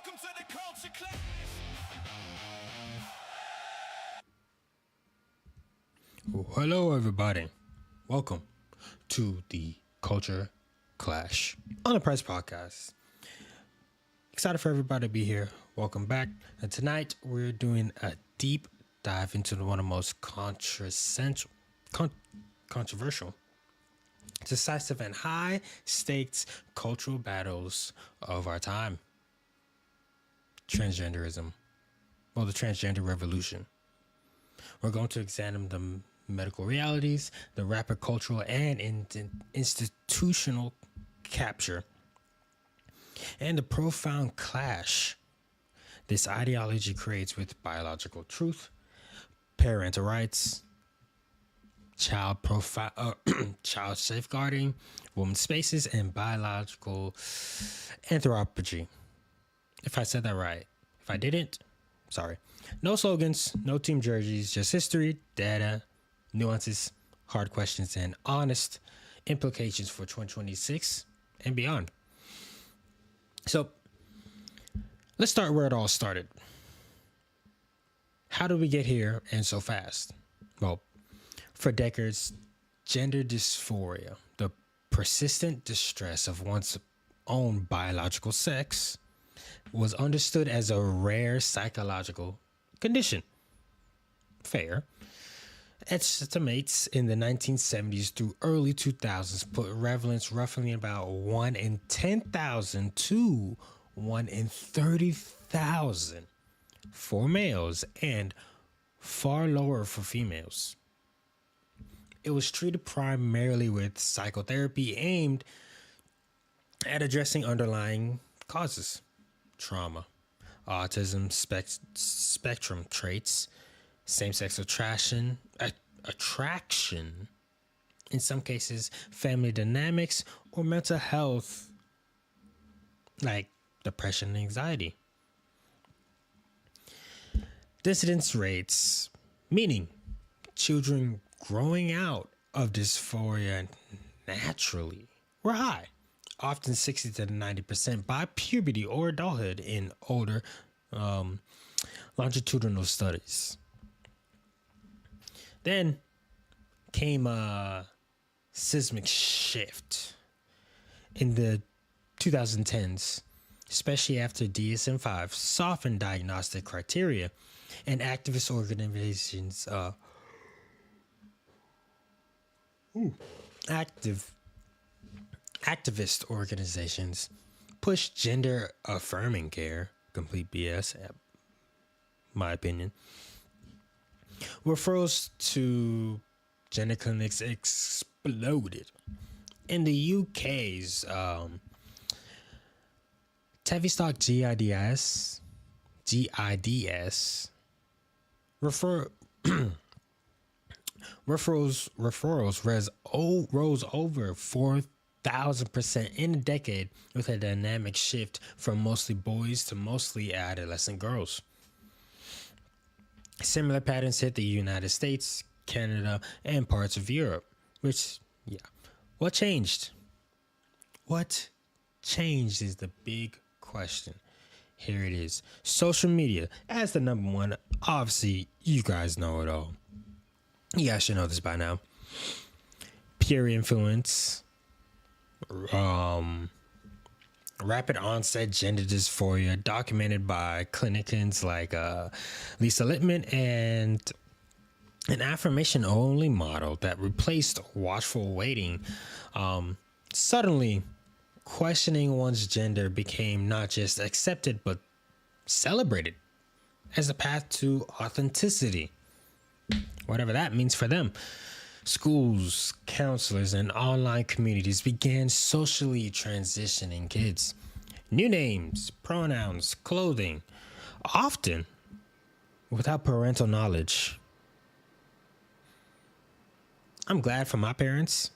Welcome to the culture clash. Hello, everybody. Welcome to the Culture Clash on the Pryce Podcast. Excited for everybody to be here. Welcome back. And tonight we're doing a deep dive into one of the most controversial, decisive, and high stakes cultural battles of our time: transgenderism, or the Transgender Revolution. We're going to examine the medical realities, the rapid cultural and institutional capture, and the profound clash this ideology creates with biological truth, parental rights, child safeguarding, women's spaces, and biological anthropology. If I said that right. If I didn't, sorry. No slogans, no team jerseys, just history, data, nuances, hard questions, and honest implications for 2026 and beyond. So let's start where it all started. How did we get here and so fast? Well, for decades, gender dysphoria, the persistent distress of one's own biological sex, was understood as a rare psychological condition. Fair. Estimates in the 1970s through early 2000s put prevalence roughly about 1 in 10,000 to 1 in 30,000 for males and far lower for females. It was treated primarily with psychotherapy aimed at addressing underlying causes: trauma, autism spectrum traits, same-sex attraction, in some cases, family dynamics, or mental health like depression and anxiety. Dissidence rates, meaning children growing out of dysphoria naturally, were high, often 60 to 90% by puberty or adulthood in older longitudinal studies. Then came a seismic shift in the 2010s, especially after DSM-5 softened diagnostic criteria and activist organizations activist organizations push gender affirming care, complete BS, my opinion. Referrals to gender clinics exploded. In the UK's Tavistock GIDS referrals rose over 4,000% in a decade, with a dynamic shift from mostly boys to mostly adolescent girls. Similar patterns hit the United States, Canada, and parts of Europe. What changed? What changed is the big question. Here it is. Social media as the number one. Obviously, you guys know it all. You guys should know this by now. Peer influence, rapid onset gender dysphoria, documented by clinicians like Lisa Littman, and an affirmation only model that replaced watchful waiting. Suddenly, questioning one's gender became not just accepted but celebrated as a path to authenticity, whatever that means for them. Schools, counselors, and online communities began socially transitioning kids. New names, pronouns, clothing, often without parental knowledge. I'm glad for my parents.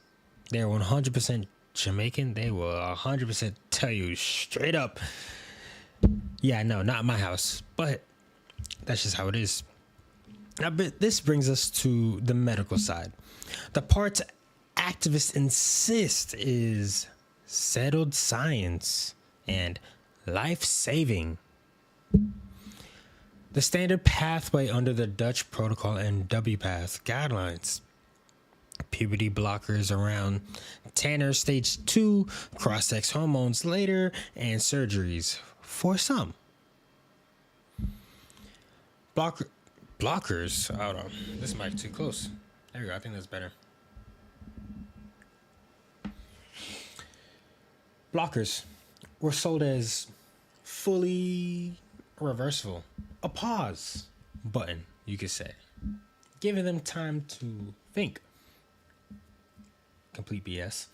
They're 100% Jamaican. They will 100% tell you straight up, yeah, no, not my house. But that's just how it is. Now, but this brings us to the medical side. The part activists insist is settled science and life-saving The standard pathway under the Dutch protocol and WPATH guidelines. Puberty blockers around Tanner stage 2, cross-sex hormones later, and surgeries for some. Blockers. Hold on. This mic too close. There we go. I think that's better. Blockers were sold as fully reversible. A pause button, you could say. Giving them time to think. Complete BS.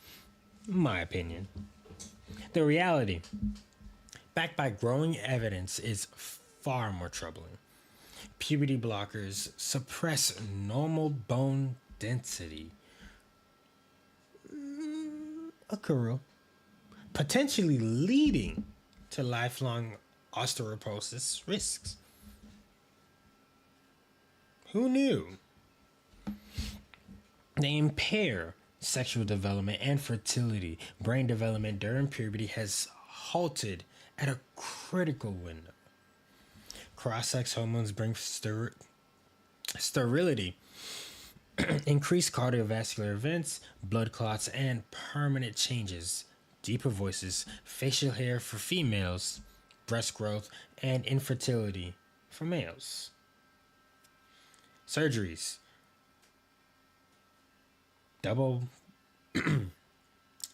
My opinion. The reality, backed by growing evidence, is far more troubling. Puberty blockers suppress normal bone density. Occurral, potentially leading to lifelong osteoporosis risks. Who knew? They impair sexual development and fertility. Brain development during puberty has halted at a critical window. Cross-sex hormones bring sterility, increased cardiovascular events, blood clots, and permanent changes. Deeper voices, facial hair for females, breast growth, and infertility for males. Surgeries.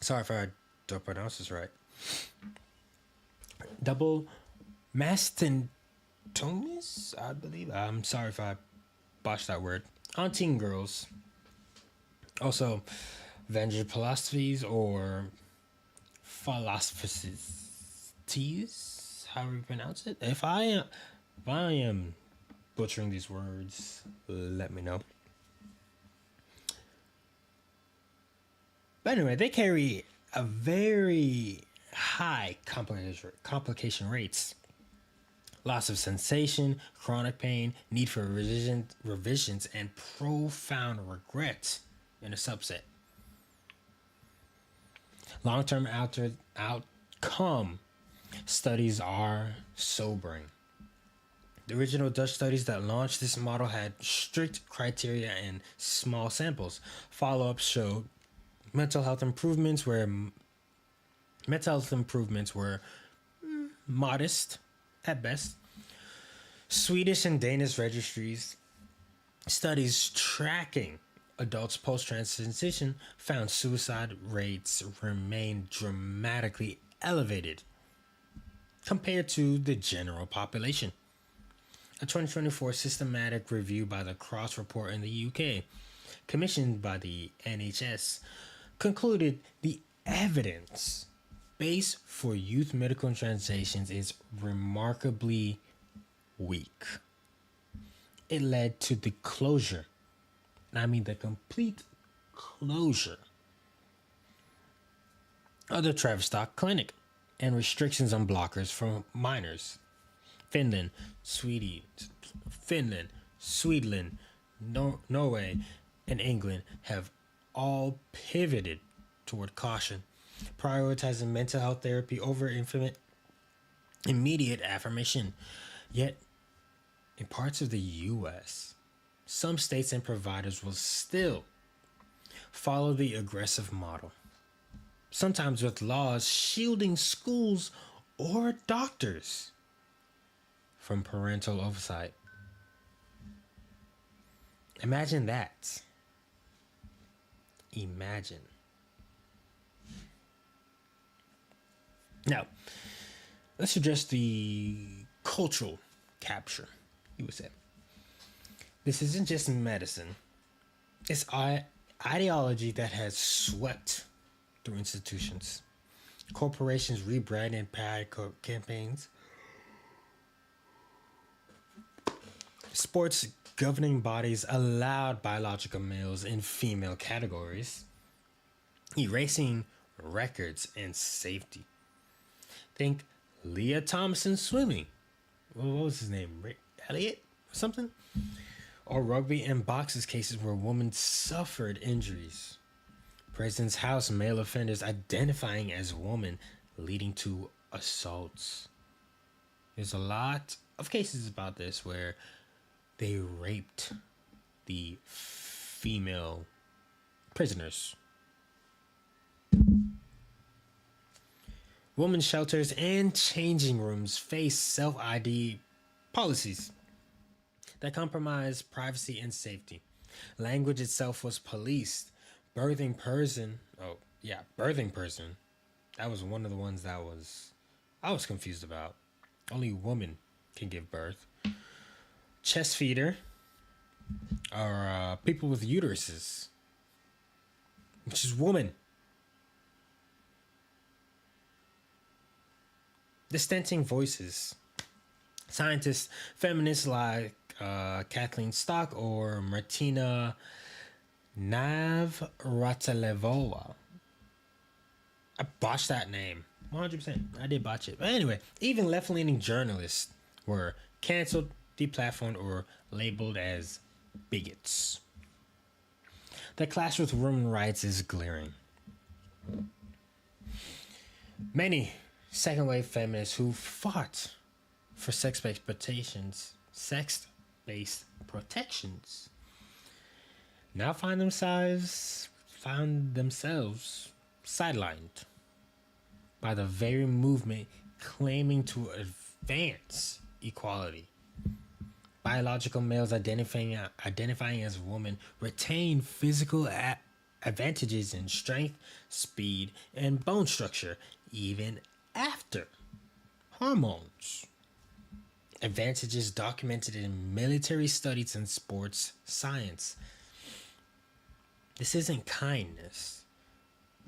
Sorry if I don't pronounce this right. Double mastectomies, I believe. I'm sorry if I botched that word. On teen girls. Also, vaginoplasties or philosophies, however you pronounce it. If I am butchering these words, let me know. But anyway, they carry a very high complication rates. Loss of sensation, chronic pain, need for revisions, and profound regret in a subset. Long-term outcome studies are sobering. The original Dutch studies that launched this model had strict criteria and small samples. Follow-up showed mental health improvements were modest at best. Swedish and Danish registries studies tracking adults post-transition found suicide rates remain dramatically elevated compared to the general population. A 2024 systematic review by the Cross Report in the UK, commissioned by the NHS, concluded the evidence base for youth medical transitions is remarkably weak. It led to the closure, and I mean the complete closure, of the Tavistock Clinic and restrictions on blockers for minors. Finland, Sweden, Norway, and England have all pivoted toward caution, prioritizing mental health therapy over immediate affirmation. Yet, in parts of the U.S., some states and providers will still follow the aggressive model, sometimes with laws shielding schools or doctors from parental oversight. Imagine that. Imagine. Now, let's address the cultural capture, you would say. This isn't just medicine. It's ideology that has swept through institutions. Corporations rebranding pride campaigns. Sports governing bodies allowed biological males in female categories, erasing records and safety. Think Leah Thompson swimming. What was his name? Rick Elliott or something? Or rugby and boxing cases where women suffered injuries. President's House male offenders identifying as women leading to assaults. There's a lot of cases about this where they raped the female prisoners. Women's shelters and changing rooms face self-ID policies that compromise privacy and safety. Language itself was policed. Birthing person. That was one of the ones I was confused about. Only women can give birth. Chest feeder are people with uteruses, which is woman. Dissenting voices. Scientists, feminists like Kathleen Stock or Martina Navratilova. I botched that name. 100%. I did botch it. But anyway, even left-leaning journalists were canceled, deplatformed, or labeled as bigots. The clash with women's rights is glaring. Many second-wave feminists who fought for sex-based protections now find themselves sidelined by the very movement claiming to advance equality. Biological males identifying as women retain physical advantages in strength, speed, and bone structure even after hormones. Advantages documented in military studies and sports science. This isn't kindness.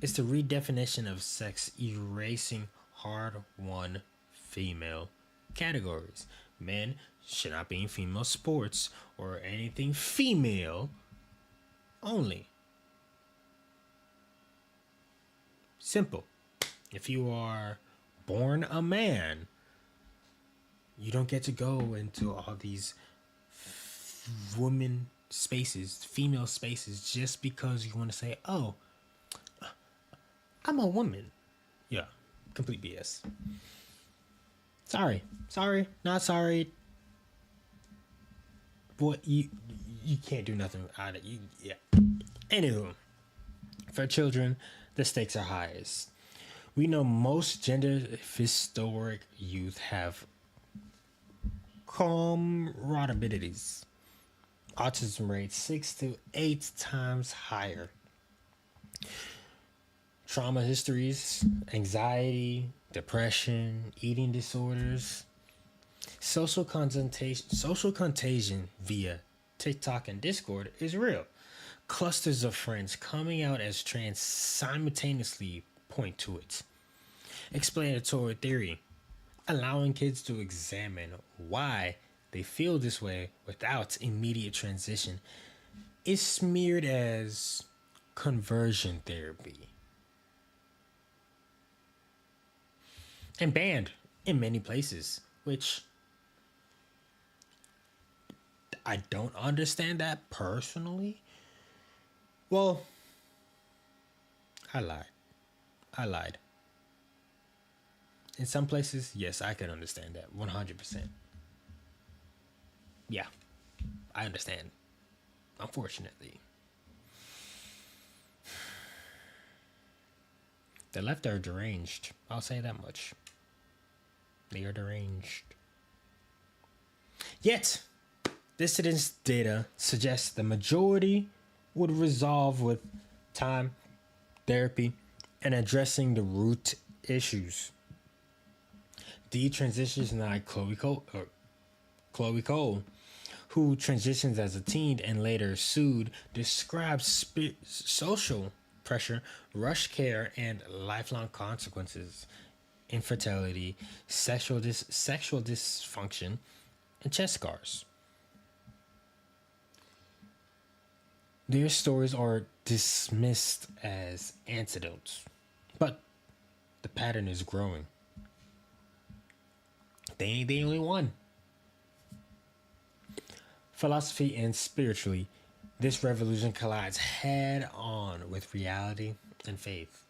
It's the redefinition of sex, erasing hard-won female categories. Men should not be in female sports or anything female only. Simple. If you are born a man, you don't get to go into all these women spaces, female spaces, just because you want to say, oh, I'm a woman. Yeah, complete BS. Sorry, not sorry. Boy, you can't do nothing out of it. Yeah. Anywho, for children, the stakes are highest. We know most gender historic youth have comorbidities. Autism rates 6 to 8 times higher. Trauma histories, anxiety, depression, eating disorders. Social contagion via TikTok and Discord is real. Clusters of friends coming out as trans simultaneously point to it. Explanatory theory, allowing kids to examine why they feel this way without immediate transition, is smeared as conversion therapy and banned in many places, which I don't understand that personally. Well, I lied. In some places, yes, I can understand that 100%. Yeah, I understand. Unfortunately, the left are deranged. I'll say that much. They are deranged. Yet, dissidence data suggests the majority would resolve with time, therapy, and addressing the root issues. Detransitioner Chloe Cole, who transitions as a teen and later sued, describes social pressure, rush care, and lifelong consequences, infertility, sexual dysfunction, and chest scars. Their stories are dismissed as antidotes, but the pattern is growing. They ain't the only one. Philosophy and spiritually, this revolution collides head on with reality and faith.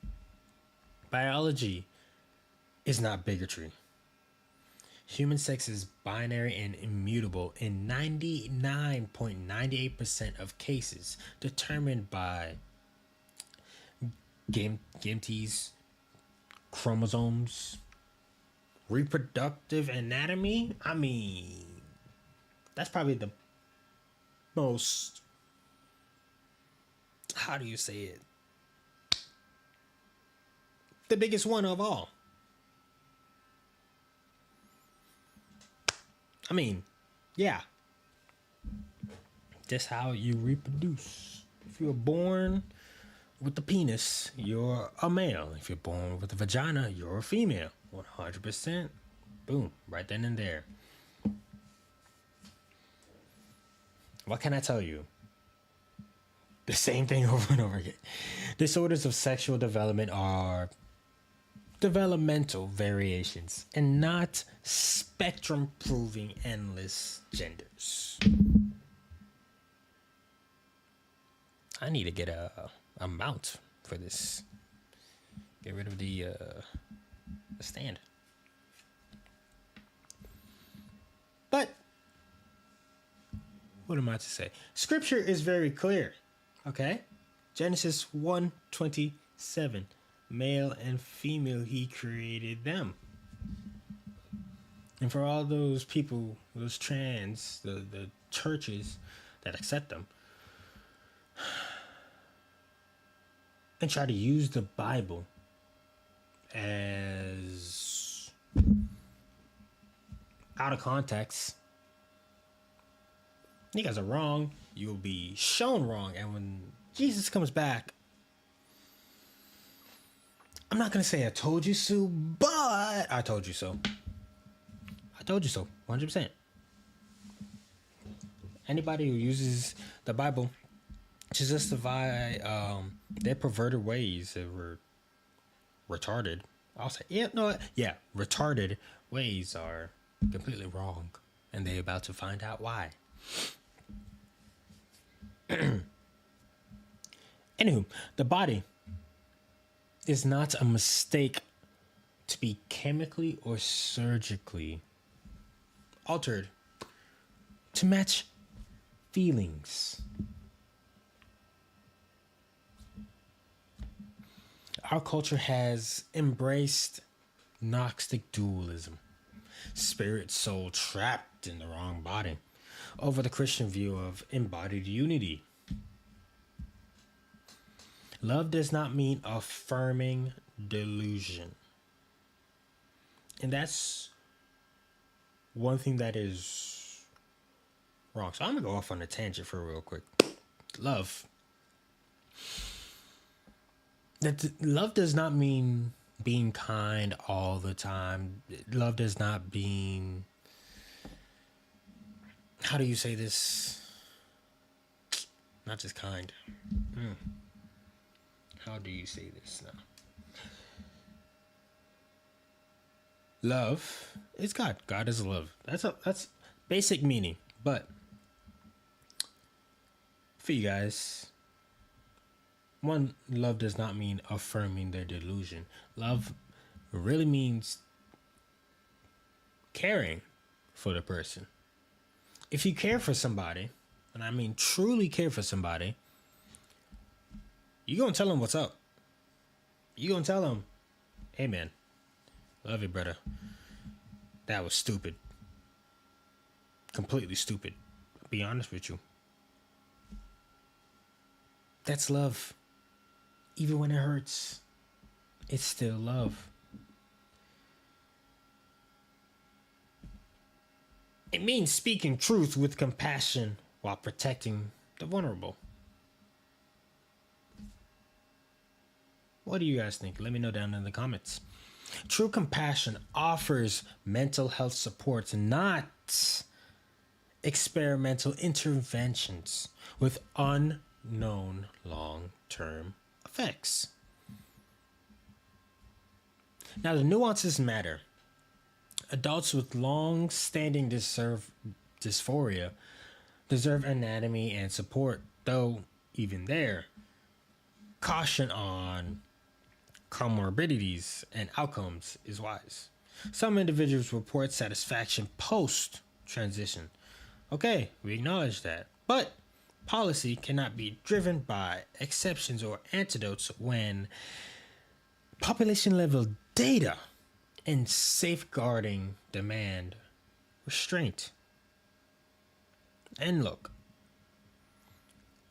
Biology is not bigotry. Human sex is binary and immutable in 99.98% of cases, determined by gametes, chromosomes, reproductive anatomy. I mean, that's probably the most, how do you say it? The biggest one of all. I mean, yeah. That's how you reproduce. If you're born with the penis, you're a male. If you're born with a vagina, you're a female. 100%. Boom. Right then and there. What can I tell you? The same thing over and over again. Disorders of sexual development are developmental variations and not spectrum proving endless genders. I need to get a mount for this. Get rid of the stand. But what am I to say? Scripture is very clear. Okay? Genesis 1:27. Male and female, he created them. And for all those people, those trans, the churches that accept them, and try to use the Bible as out of context, you guys are wrong. You'll be shown wrong. And when Jesus comes back, I'm not going to say I told you so, but I told you so. I told you so, 100%. Anybody who uses the Bible to justify their perverted ways that were retarded, I'll say, retarded ways are completely wrong. And they're about to find out why. Anywho, the body is not a mistake to be chemically or surgically altered to match feelings. Our culture has embraced Gnostic dualism, spirit, soul trapped in the wrong body, over the Christian view of embodied unity. Love does not mean affirming delusion. And that's one thing that is wrong. So I'm going to go off on a tangent for real quick. Love. Love does not mean being kind all the time. Love does not mean... How do you say this? Not just kind. How do you say this now? Love is God. God is love. That's basic meaning. But for you guys, one, love does not mean affirming their delusion. Love really means caring for the person. If you care for somebody, and I mean truly care for somebody, you're going to tell them what's up. You're going to tell them, hey, man, love you, brother. That was stupid. Completely stupid. I'll be honest with you. That's love. Even when it hurts, it's still love. It means speaking truth with compassion while protecting the vulnerable. What do you guys think? Let me know down in the comments. True compassion offers mental health supports, not experimental interventions with unknown long-term effects. Now, the nuances matter. Adults with long-standing dysphoria deserve anatomy and support, though even there, caution on comorbidities and outcomes is wise. Some individuals report satisfaction post transition. Okay, we acknowledge that. But policy cannot be driven by exceptions or antidotes when population level data and safeguarding demand restraint. And look,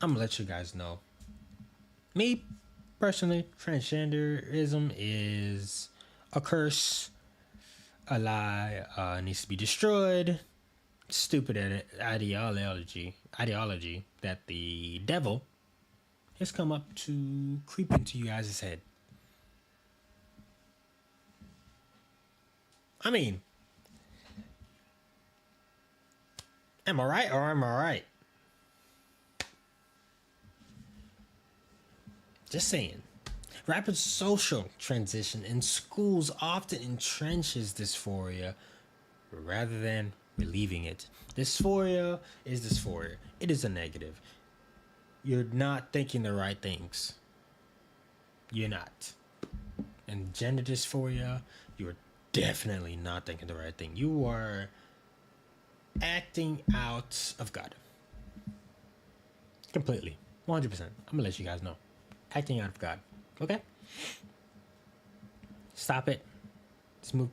I'm gonna let you guys know. Me, personally, transgenderism is a curse, a lie, needs to be destroyed. Stupid ideology that the devil has come up to creep into you guys' head. I mean, am I right or am I right? Just saying. Rapid social transition in schools often entrenches dysphoria rather than relieving it. Dysphoria is dysphoria. It is a negative. You're not thinking the right things. You're not. And gender dysphoria, you're definitely not thinking the right thing. You are acting out of God. Completely. 100%. I'm going to let you guys know. Acting out of God. Okay? Stop it. Let's move.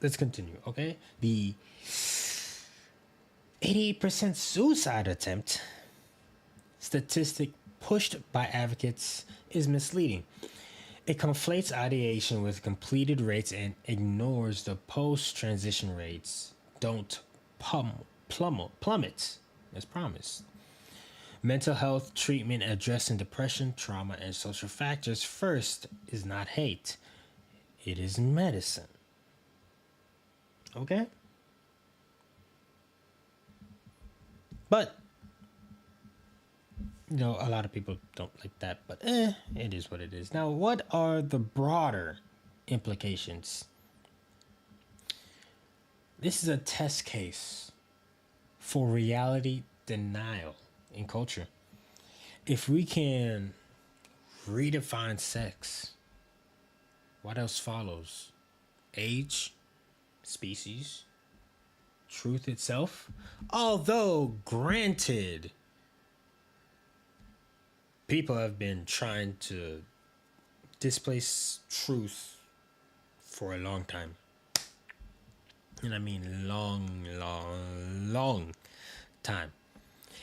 Let's continue, okay? The 88% suicide attempt statistic pushed by advocates is misleading. It conflates ideation with completed rates and ignores the post-transition rates don't plummet as promised. Mental health treatment addressing depression, trauma, and social factors first is not hate. It is medicine. Okay? But, a lot of people don't like that, but it is what it is. Now, what are the broader implications? This is a test case for reality denial in culture. If we can redefine sex, what else follows? Age, species, truth itself. Although, granted, people have been trying to displace truth for a long time. And I mean long time.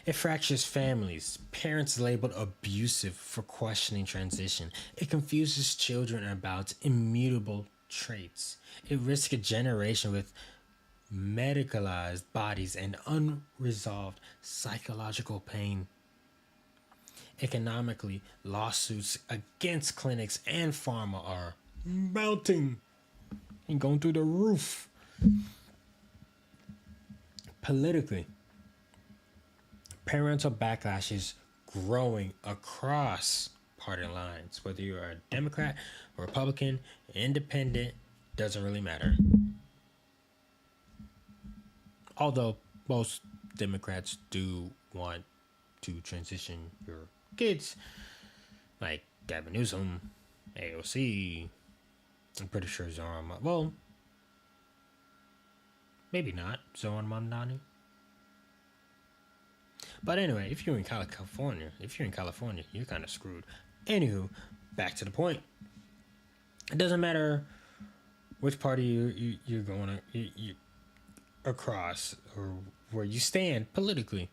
It fractures families. Parents labeled abusive for questioning transition. It confuses children about immutable traits. It risks a generation with medicalized bodies and unresolved psychological pain. Economically, lawsuits against clinics and pharma are mounting and going through the roof. Politically, parental backlash is growing across party lines. Whether you're a Democrat, Republican, Independent, doesn't really matter. Although most Democrats do want to transition your kids, like Gavin Newsom, AOC, I'm pretty sure Zoran, well, maybe not Zoran Mamdani. But anyway, if you're in California, you're kind of screwed. Anywho, back to the point. It doesn't matter which party you're going to across or where you stand politically.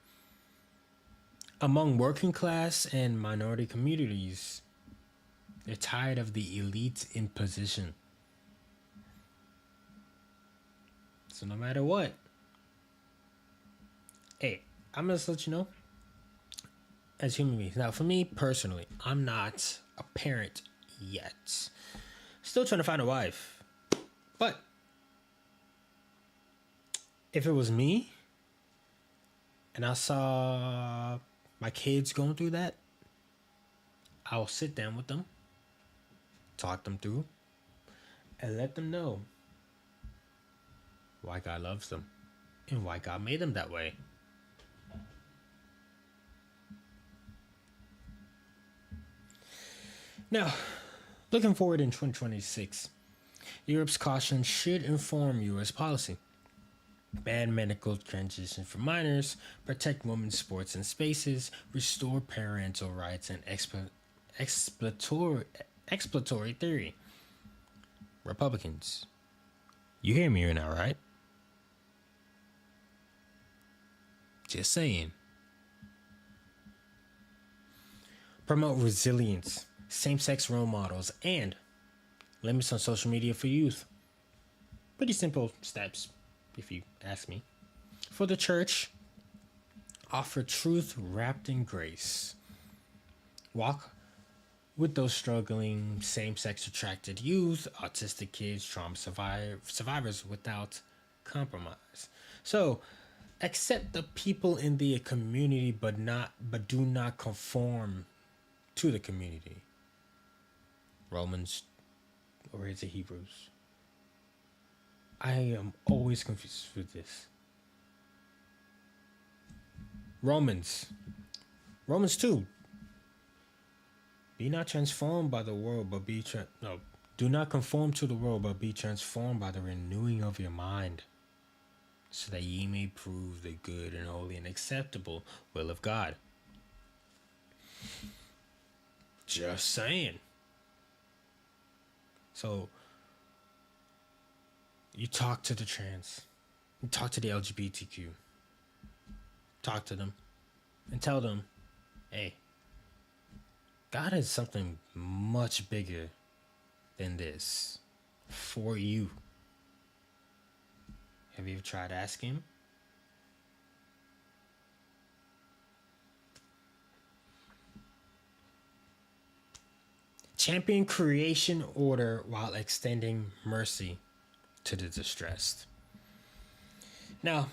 Among working class and minority communities, they're tired of the elite in position. So no matter what, hey, I'm going to let you know, as human beings. Now, for me personally, I'm not a parent yet. Still trying to find a wife. But if it was me and I saw my kids going through that, I'll sit down with them, talk them through, and let them know why God loves them and why God made them that way. Now, looking forward in 2026, Europe's caution should inform U.S. policy. Ban medical transition for minors, protect women's sports and spaces, restore parental rights, and exploratory theory. Republicans, you hear me now, right? Just saying. Promote resilience, same-sex role models, and limits on social media for youth. Pretty simple steps, if you ask me. For the church, offer truth wrapped in grace. Walk with those struggling same-sex attracted youth, autistic kids, trauma survivors without compromise. So, accept the people in the community, but do not conform to the community. Romans, or is it Hebrews? I am always confused with this. Romans 2. Be not transformed by the world, but do not conform to the world, but be transformed by the renewing of your mind, so that ye may prove the good and holy and acceptable will of God. Just saying. So, you talk to the trans, you talk to the LGBTQ, talk to them, and tell them, hey, God is something much bigger than this for you. Have you ever tried asking him? Champion creation order while extending mercy to the distressed. Now,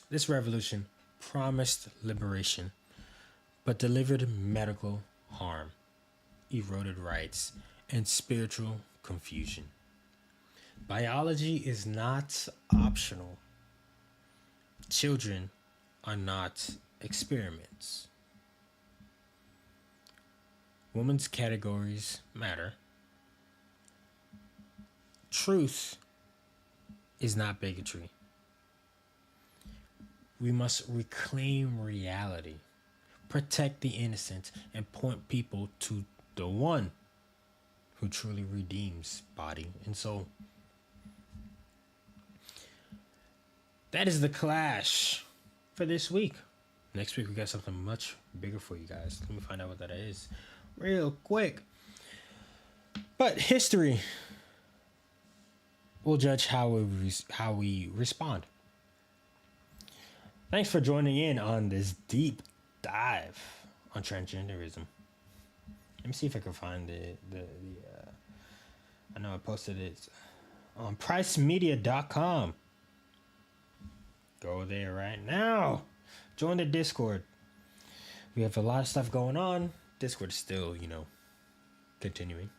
this revolution promised liberation, but delivered medical harm, eroded rights, and spiritual confusion. Biology is not optional. Children are not experiments. Women's categories matter. Truth is not bigotry. We must reclaim reality, protect the innocent, and point people to the one who truly redeems body and soul. That is the clash for this week. Next week, we got something much bigger for you guys. Let me find out what that is real quick. But history will judge how we respond. Thanks for joining in on this deep dive on transgenderism. Let me see if I can find I know I posted it on PryceMedia.com. Go there right now. Join the Discord. We have a lot of stuff going on. Discord is still, continuing.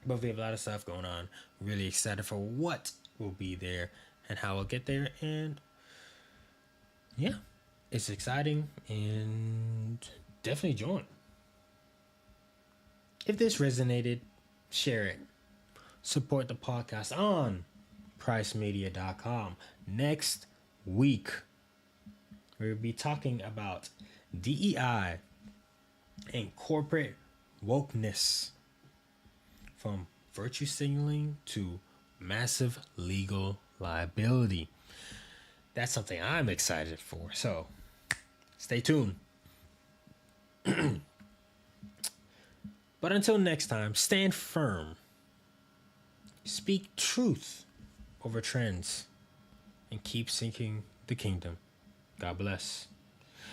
But we have a lot of stuff going on. Really excited for what will be there and how we'll get there. And yeah, it's exciting, and definitely join. If this resonated, share it. Support the podcast on PryceMedia.com. Next week, we'll be talking about DEI and corporate wokeness, from virtue signaling to massive legal liability. That's something I'm excited for, so stay tuned. But until next time, stand firm, speak truth over trends, and keep seeking the kingdom. God bless.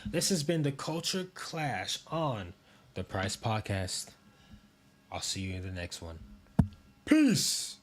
This has been the Culture Clash on the Pryce Podcast. I'll see you in the next one. Peace.